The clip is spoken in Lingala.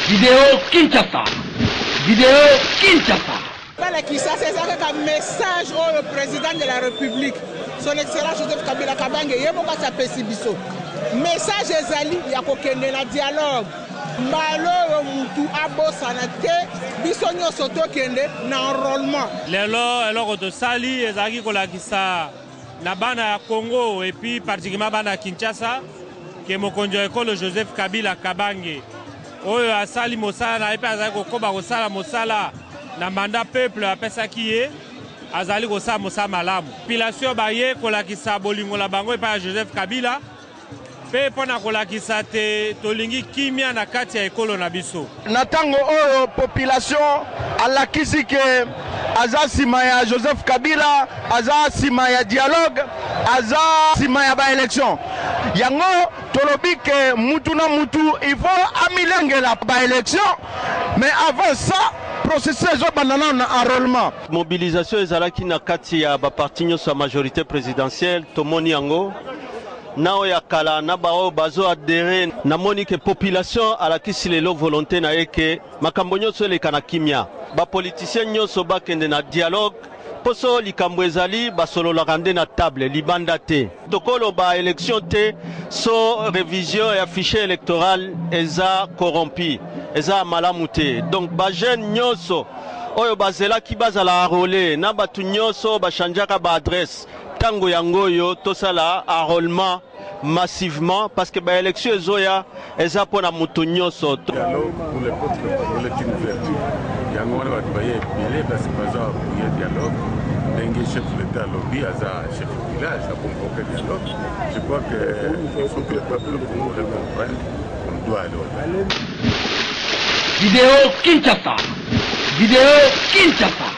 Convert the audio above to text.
Vidéo Kinshasa. Vidéo Kinshasa. C'est un message au président de la République, son excellence Joseph Kabila Kabange, message ezali ya kokende na dialogue. Maloro mutu abosana te biso nyonso tokende na enrôlement. Lelo eloko tosali ezalaki kolakisa na bana ya Congo et puis particulièrement bana ya Kinshasa ke mokonzi ya ekolo Joseph Kabila Kabange oyo asali mosala na epe azali kokoba kosala mosala na manda peuple apesaki ye azali kosala mosala malamu. Population baye kolakisa bolingo la bango epa ya Joseph Kabila pe pona kolakisa te tolingi kimia na kati ya ekolo na biso. Na tango oyo population alakisi ke aza sima ya Joseph Kabila, aza sima ya dialogue, aza sima ya ba élection. Yango tolobi ke mutu na mutu il faut amilengela ba élection, mais avant ça processus ezobandana na enrôlement. Mobilisation ezalaki na kati ya ba parti nyonso ya majorité présidentielle tomoni yango. Nao ya kala na bao bazo adere na moni ke population alakisi lelo volonté na eke makambo nyonso eleka na kimia. Ba politicien nyonso bakende na dialogue poso likambo ezali basololaka nde na table libanda te. Tokolo ba élection te so révision ya fichier électoral eza corrompu, eza malamu te. Donc ba jeune nyonso oyo bazelaki bazala enrôler na batu nyonso bashanjaka ba adresse. Tango yangoyo tosala enrôlement massivement parce que ba élection ezoya eza pona mutu nyonso. Dialogue pour les peuples congolais est une ouverture. Yango wana batu baye ebele parce que baza kuya dialogue. Ndenge chef de l'État lobby aza chef de village a convoqué dialogue. Je crois qu'il faut que le peuple congolais comprenne qu'on doit aller au dialogue. Vidéo Kinshasa. Vidéo Kinshasa.